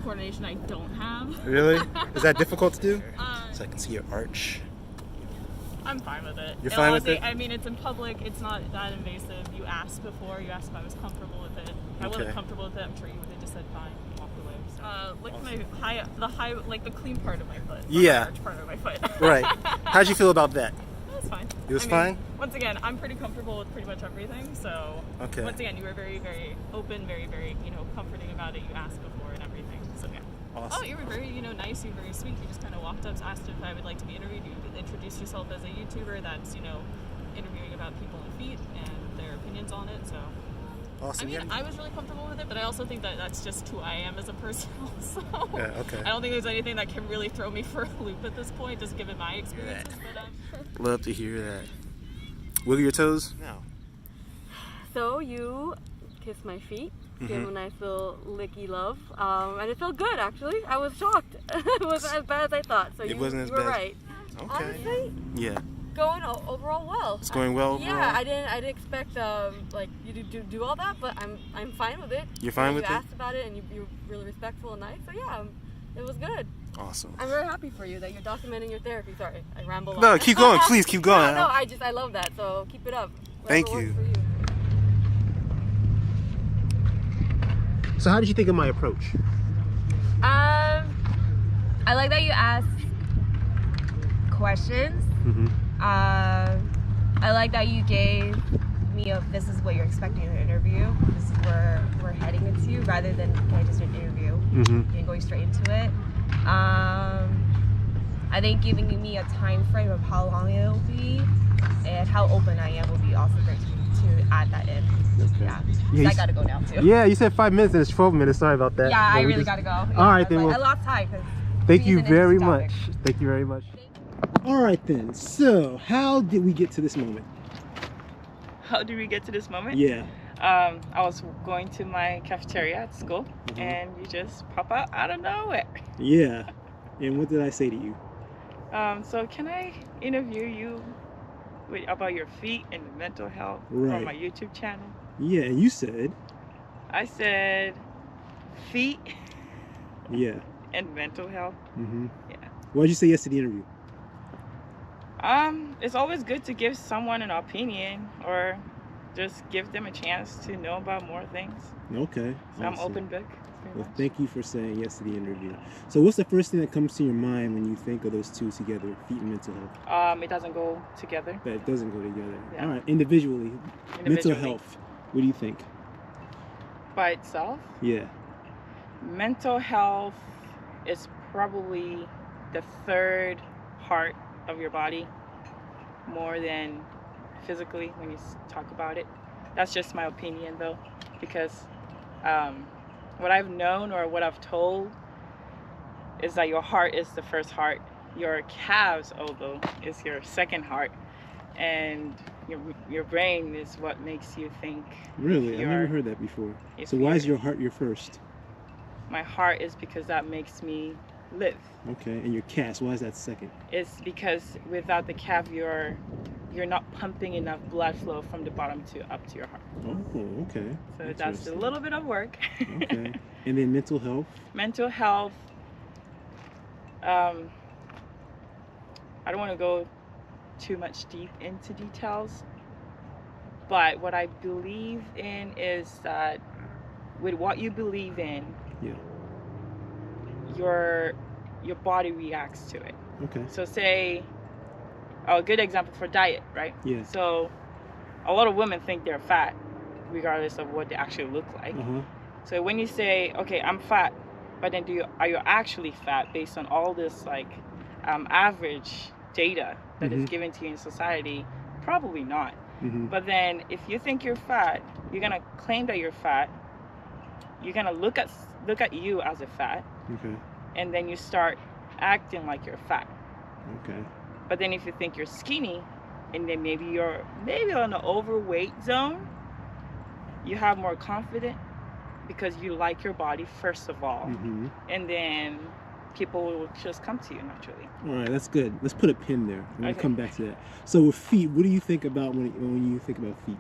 coordination I don't have. Really? Is that difficult to do? So I can see your arch. I'm fine with it. You're fine with it? I mean, it's in public. It's not that invasive. You asked before. You asked if I was comfortable with it. If I wasn't comfortable with it, I'm sure you would have just said fine and walked away. So, like awesome. Like the clean part of my foot. Yeah. The arch part of my foot. Right. How'd you feel about that? It was fine. It was fine? Once again, I'm pretty comfortable with pretty much everything. So, once again, you were very, very open, very, very, comforting about it. You asked before and everything. So, yeah. Awesome. Oh, you were very, nice. You were very sweet. You just kind of walked up, asked if I would like to be interviewed. You introduced yourself as a YouTuber that's, interviewing about people and feet and their opinions on it. So, awesome. I was really comfortable with it, but I also think that that's just who I am as a person. So, yeah, okay. I don't think there's anything that can really throw me for a loop at this point, just given my experiences. But, love to hear that. Wiggle your toes? No. So you kissed my feet. Gave him a nice little licky love, and it felt good actually. I was shocked. It wasn't as bad as I thought. So you were right. Okay. Honestly, yeah. Going overall well. It's going well overall? Yeah, I didn't expect you to do all that, but I'm fine with it. You're fine with it? You asked about it, and you're really respectful and nice. So yeah, it was good. Awesome. I'm very happy for you that you're documenting your therapy. Sorry, I ramble on. No, keep going. Please keep going. No, I love that. So keep it up. Thank you. So how did you think of my approach? I like that you ask questions. I like that you gave me this is what you're expecting in an interview. This is where we're heading into, rather than can I just do an interview and going straight into it. I think giving me a time frame of how long it'll be and how open I am will be also great to add that in. Okay. Yeah, I gotta go now too. Yeah, you said 5 minutes and it's 12 minutes. Sorry about that. Yeah, I really gotta go. All right, then. I lost time. Thank you very much. Thank you very much. All right, then. So, how did we get to this moment? How did we get to this moment? Yeah. I was going to my cafeteria at school, and you just pop out of nowhere. Yeah. And what did I say to you? So can I interview you about your feet and mental health on my YouTube channel? Yeah, and you said? I said feet. Yeah. And mental health. Yeah. Why did you say yes to the interview? It's always good to give someone an opinion or just give them a chance to know about more things. Okay. So I'm open book. Well, thank you for saying yes to the interview. So what's the first thing that comes to your mind when you think of those two together, feet and mental health? It doesn't go together. That doesn't go together. Yeah. All right, individually, mental health, what do you think? By itself? Yeah. Mental health is probably the third part of your body, more than physically when you talk about it. That's just my opinion though, because what I've known or what I've told is that your heart is the first heart, your calves although is your second heart, and your brain is what makes you think. Really? I've never heard that before. So why is your heart your first? My heart is because that makes me live. Okay, and your calves, why is that second? It's because without the calf you're not pumping enough blood flow from the bottom to up to your heart. Oh, okay. So that's a little bit of work. Okay. And then mental health? Mental health, I don't want to go too much deep into details, but what I believe in is that with what you believe in, your body reacts to it. Okay. So say, a good example for diet, right? Yeah. So a lot of women think they're fat regardless of what they actually look like. So when you say, okay, I'm fat, but then are you actually fat based on all this average data that is given to you in society? Probably not. But then if you think you're fat, you're gonna claim that you're fat. You're gonna look at you as a fat. Okay. And then you start acting like you're fat. Okay. But then if you think you're skinny, and then maybe you're on the overweight zone, you have more confidence because you like your body first of all, and then people will just come to you naturally. All right, that's good. Let's put a pin there. I'm gonna come back to that. So with feet, what do you think about when you think about feet?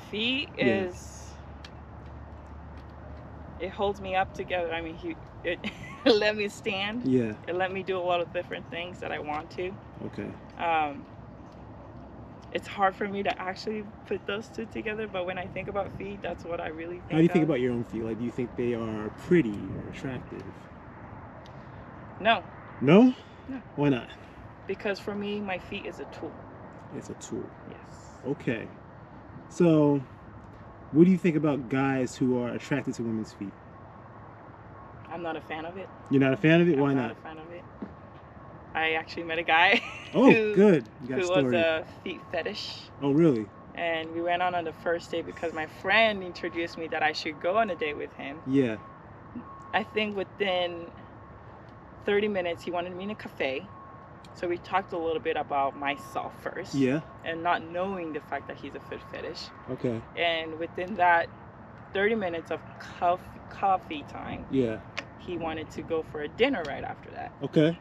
Feet is it holds me up together. I mean, it let me stand. Yeah. It let me do a lot of different things that I want to. Okay. It's hard for me to actually put those two together, but when I think about feet, that's what I really think. How do you think of. about your own feet? Like, do you think they are pretty or attractive? No. No? No. Why not? Because for me, my feet is a tool. It's a tool. Yes. Okay. So, what do you think about guys who are attracted to women's feet? I'm not a fan of it. You're not a fan of it? Why I'm not? not a fan of it. I actually met a guy Oh, who good. You got a was story. a feet fetish. Oh, really? And we went on the first date because my friend introduced me that I should go on a date with him. Yeah. I think within 30 minutes, he wanted me in a cafe. So we talked a little bit about myself first. Yeah. And not knowing the fact that he's a foot fetish. Okay. And within that 30 minutes of coffee time, Yeah. he wanted to go for a dinner right after that. Okay.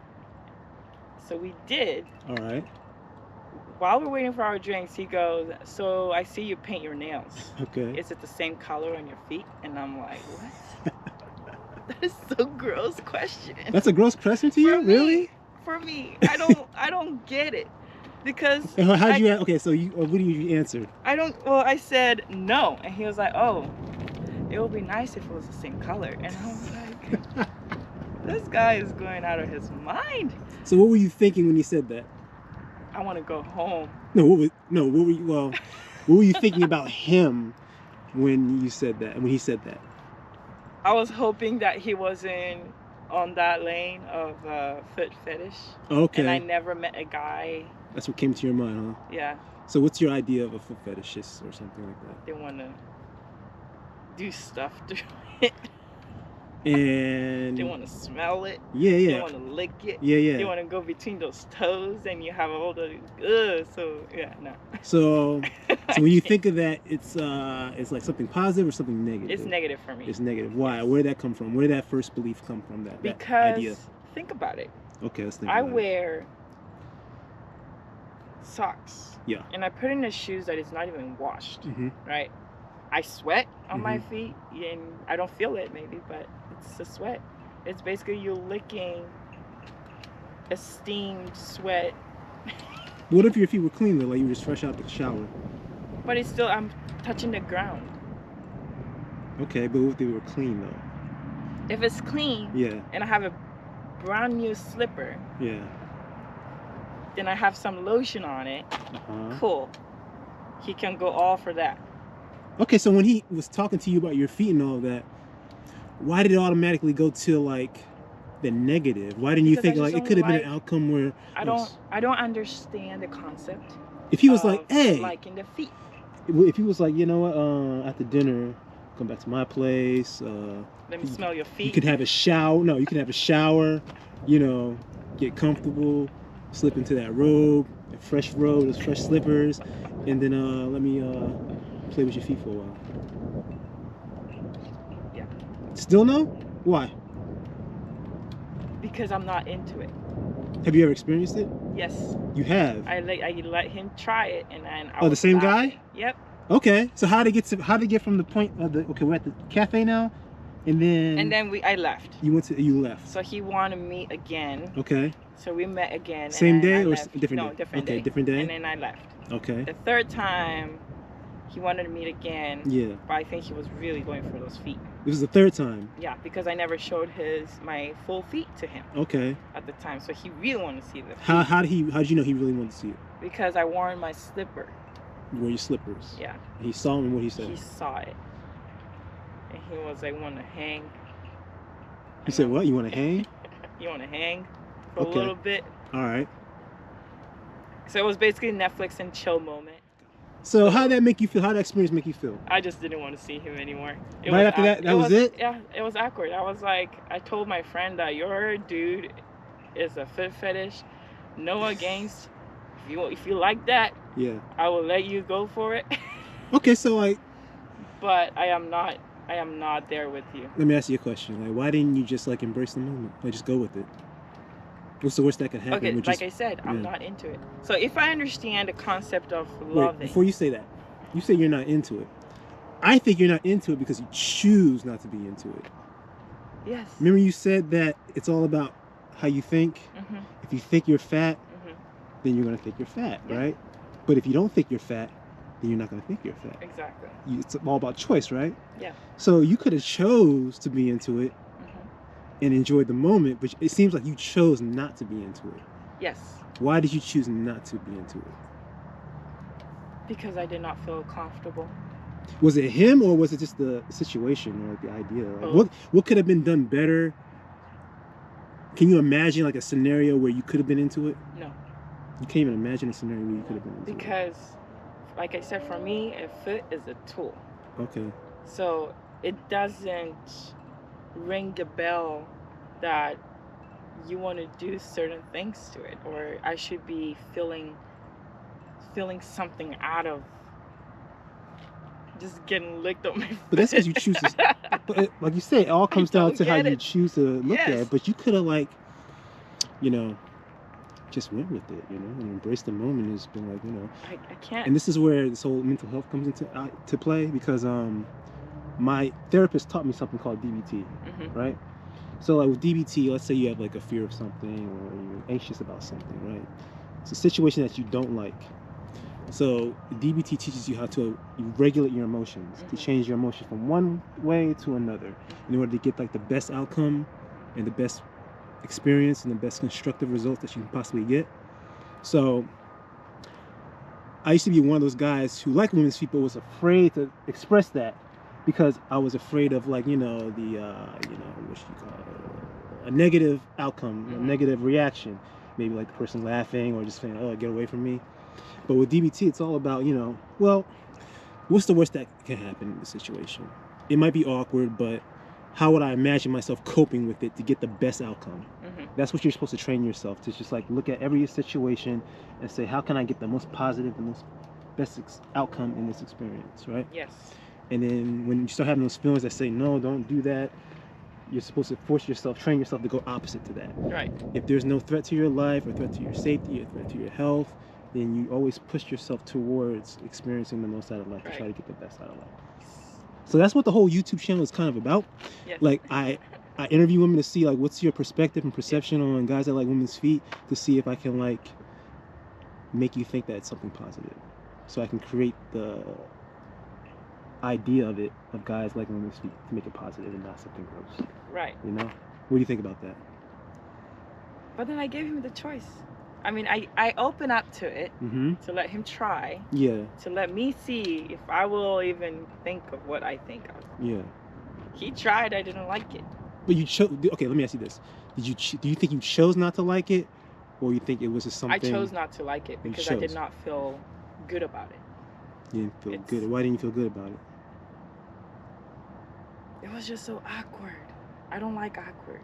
So we did. All right. While we're waiting for our drinks, he goes, so I see you paint your nails. Okay. Is it the same color on your feet? And I'm like, what? That is so gross question. That's a gross question to you? For me, Really? For me, I don't get it. Because How'd you okay, so what do you answer? I said no. And he was like, oh, it would be nice if it was the same color. And I was like, this guy is going out of his mind. So what were you thinking when he said that? I want to go home. What were you thinking about him when you said that, when he said that? I was hoping that he wasn't on that lane of foot fetish. Okay. And I never met a guy. That's what came to your mind, huh? Yeah. So what's your idea of a foot fetishist or something like that? They want to do stuff to it. And they want to smell it. Yeah, yeah. They want to lick it. Yeah, yeah. They want to go between those toes, and you have all the so yeah, no. So when you think of that, it's like something positive or something negative? It's negative for me. It's negative. Why? Yes. Where did that come from? Where did that first belief come from? That idea? Think about it. Okay, let's think. I wear socks. Yeah. And I put in the shoes that is not even washed. Mm-hmm. Right. I sweat on my feet, and I don't feel it maybe, but it's a sweat. It's basically you licking a steamed sweat. What if your feet were clean though, like you were just fresh out the shower? But it's still, I'm touching the ground. Okay, but what if they were clean though? If it's clean, yeah, and I have a brand new slipper, yeah, then I have some lotion on it, cool. He can go all for that. Okay, so when he was talking to you about your feet and all of that, why did it automatically go to like the negative? Why didn't you think like it could have been an outcome where I don't understand the concept. If he was like, hey, liking the feet. If he was like, you know what, after dinner, come back to my place. Let me smell your feet. You could have a shower. No, you could have a shower. You know, get comfortable, slip into that robe, a fresh robe, those fresh slippers, and then let me play with your feet for a while. Yeah. Still no? Why? Because I'm not into it. Have you ever experienced it? Yes. You have? I let him try it, and then the same guy? Yep. Okay. So how they get from the point of the we're at the cafe now, and then I left. You left. So he wanted me again. Okay. So we met again. Same day or different day? No, different day. Okay, different day. And then I left. Okay. The third time, he wanted to meet again. Yeah. But I think he was really going for those feet. This was the third time. Yeah, because I never showed my full feet to him. Okay. At the time, so he really wanted to see the feet. How did you know he really wanted to see it? Because I wore my slipper. You wore your slippers. Yeah. And he saw him, and what he said? He saw it, and he was like, "Want to hang?" He said, "What? You want to hang? You want to hang for a little bit?" All right. So it was basically Netflix and chill moment. So how did that make you feel? How did that experience make you feel? I just didn't want to see him anymore. Right after that, that was it? Yeah, it was awkward. I was like, I told my friend that your dude is a foot fetish. No against. If you like that, yeah, I will let you go for it. Okay, so like. But I am not there with you. Let me ask you a question. Like, why didn't you just like embrace the moment? Like, just go with it. What's the worst that could happen? Okay, like I said, I'm not into it. So if I understand the concept of Wait, loving... before you say that, you say you're not into it. I think you're not into it because you choose not to be into it. Yes. Remember you said that it's all about how you think? Mm-hmm. If you think you're fat, Mm-hmm. then you're going to think you're fat, Yeah. right? But if you don't think you're fat, then you're not going to think you're fat. Exactly. It's all about choice, right? Yeah. So you could have chose to be into it and enjoyed the moment, but it seems like you chose not to be into it. Yes. Why did you choose not to be into it? Because I did not feel comfortable. Was it him, or was it just the situation or the idea? Like, what could have been done better? Can you imagine like a scenario where you could have been into it? No. You can't even imagine a scenario where you could have been into it. Because, like I said, for me, a foot is a tool. Okay. So it doesn't ring the bell that you want to do certain things to it, or I should be feeling something out of just getting licked on my foot. But that's because you choose to. But like you say, it all comes down to how you choose to look at it. But you could have like, just went with it, and embraced the moment. And just been like, I can't. And this is where this whole mental health comes into to play, because my therapist taught me something called DBT, right? So like with DBT, let's say you have like a fear of something, or you're anxious about something, right? It's a situation that you don't like. So DBT teaches you how to regulate your emotions, to change your emotion from one way to another, in order to get like the best outcome and the best experience and the best constructive results that you can possibly get. So I used to be one of those guys who liked women's feet but was afraid to express that, because I was afraid of like, what you call it, a negative outcome, a negative reaction, maybe like the person laughing or just saying, oh, get away from me. But with DBT, it's all about, well, what's the worst that can happen in the situation? It might be awkward, but how would I imagine myself coping with it to get the best outcome? That's what you're supposed to train yourself to, just like look at every situation and say, how can I get the most positive, the most best outcome in this experience, right? Yes. And then when you start having those feelings that say, no, don't do that, you're supposed to train yourself to go opposite to that. Right. If there's no threat to your life, or threat to your safety, or threat to your health, then you always push yourself towards experiencing the most out of life, to try to get the best out of life. So that's what the whole YouTube channel is kind of about. Yes. Like I interview women to see like what's your perspective and perception on guys that like women's feet, to see if I can like make you think that it's something positive, so I can create the idea of guys like women's feet, to make it positive and not something gross. Right. What do you think about that? But then I gave him the choice. I mean, I open up to it to let him try. Yeah. To let me see if I will even think of what I think of. Yeah. He tried. I didn't like it. But you chose. Okay, let me ask you this: do you think you chose not to like it, or you think it was just something? I chose not to like it because I did not feel good about it. You didn't feel good. Why didn't you feel good about it? It was just so awkward. I don't like awkward.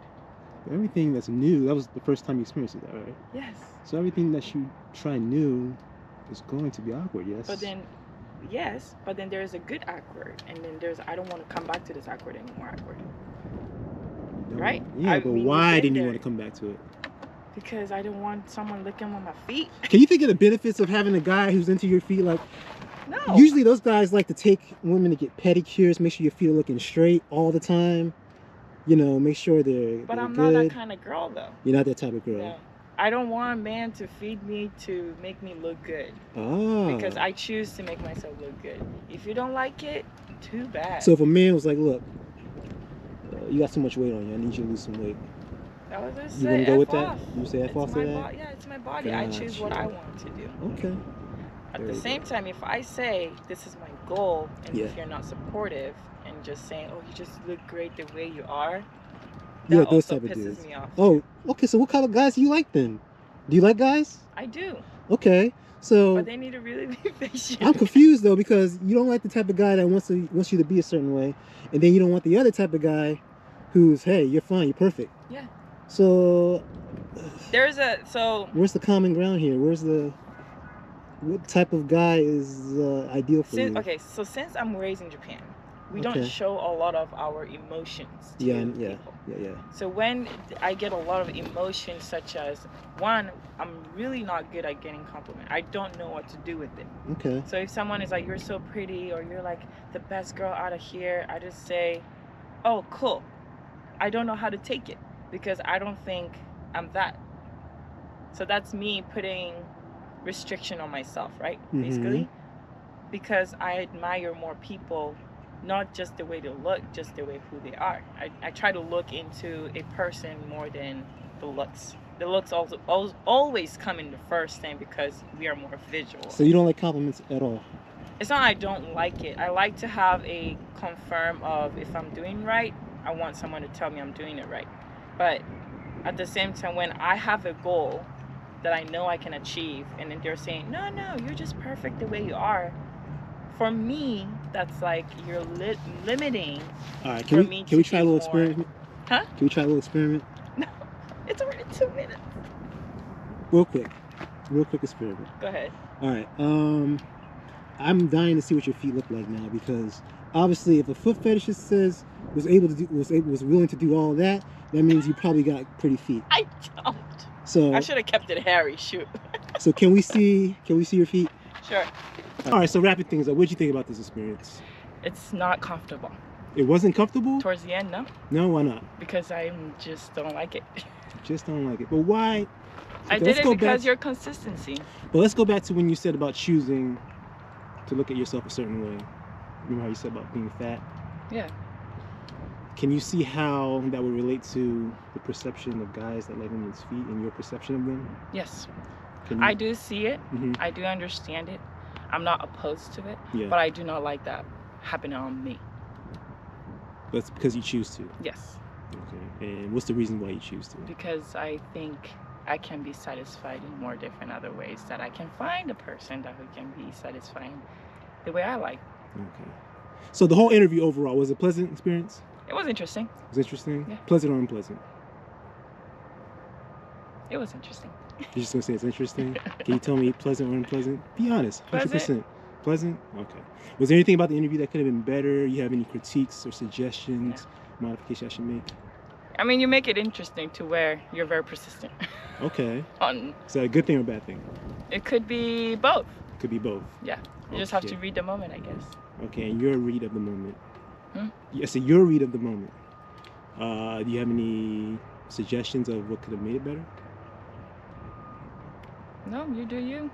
Everything that's new, that was the first time you experienced that, right? Yes. So everything that you try new is going to be awkward, yes? But then there's a good awkward, and then there's, I don't want to come back to this awkward anymore awkward. Right? Yeah, but why didn't you want to come back to it? Because I didn't want someone looking on my feet. Can you think of the benefits of having a guy who's into your feet? Like, no. Usually those guys like to take women to get pedicures, make sure your feet are looking straight all the time. Make sure they're But I'm good. not that kind of girl, though. You're not that type of girl. No. I don't want a man to feed me to make me look good. Oh. Because I choose to make myself look good. If you don't like it, too bad. So if a man was like, look, you got too much weight on you, I need you to lose some weight. I was going to You say, gonna go with off. that? You say F off to that? Yeah, it's my body. I choose what I want to do. Okay. At the same time, if I say this is my goal, and if you're not supportive and just saying, oh, you just look great the way you are, that those also type of pisses dudes. me off. Oh, okay. So what kind of guys do you like then? Do you like guys? I do. Okay. So. But they need to really be patient. I'm confused though, because you don't like the type of guy that wants you to be a certain way, and then you don't want the other type of guy who's, hey, you're fine, you're perfect. Yeah. So. Where's the common ground here? What type of guy is ideal for you? Okay, so since I'm raised in Japan, We don't show a lot of our emotions to people. Yeah. So when I get a lot of emotions, such as, one, I'm really not good at getting compliment. I don't know what to do with it. Okay. So if someone is like, you're so pretty, or you're like the best girl out of here, I just say, oh, cool. I don't know how to take it because I don't think I'm that. So that's me putting restriction on myself, right? Basically, because I admire more people, not just the way they look, just the way who they are. I try to look into a person more than the looks. The looks also always come in the first thing because we are more visual. So you don't like compliments at all? It's not I don't like it. I like to have a confirm of if I'm doing right, I want someone to tell me I'm doing it right. But at the same time, when I have a goal that I know I can achieve, and then they're saying, no, you're just perfect the way you are. For me, that's like you're limiting. All right, can we try a little experiment? Huh? Can we try a little experiment? No, it's already 2 minutes. Real quick experiment. Go ahead. All right. I'm dying to see what your feet look like now, because obviously, if a foot fetishist was willing to do all that means you probably got pretty feet. I don't. So I should have kept it hairy. Shoot. So can we see your feet? Sure. All right. So wrapping things up, what did you think about this experience? It's not comfortable. It wasn't comfortable? Towards the end, no. No, why not? Because I just don't like it. Just don't like it. But why? Okay, I did it because your consistency. But let's go back to when you said about choosing to look at yourself a certain way. Remember how you said about being fat? Yeah. Can you see how that would relate to the perception of guys that like women's feet and your perception of them? Yes. You... I do see it. I do understand it. I'm not opposed to it. Yeah. But I do not like that happening on me. That's because you choose to? Yes. Okay. And what's the reason why you choose to? Because I think I can be satisfied in more different other ways, that I can find a person that who can be satisfying the way I like. Okay. So the whole interview overall, was it a pleasant experience? It was interesting. It was interesting? Yeah. Pleasant or unpleasant? It was interesting. You're just going to say it's interesting? Can you tell me pleasant or unpleasant? Be honest. 100%. Pleasant. Pleasant? Okay. Was there anything about the interview that could have been better? You have any critiques or suggestions, modifications I should make? I mean, you make it interesting to where you're very persistent. Okay. On. Is that a good thing or a bad thing? It could be both. Could be both. Yeah. You just have to read the moment, I guess. Okay, and your read of the moment. Yeah, so your read of the moment. Do you have any suggestions of what could have made it better? No, you do you.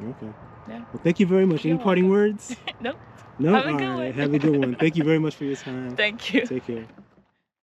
Okay. Yeah. Well, thank you very much. Any parting words? Nope. No? Have a good one. Have a good one. Thank you very much for your time. Thank you. Take care.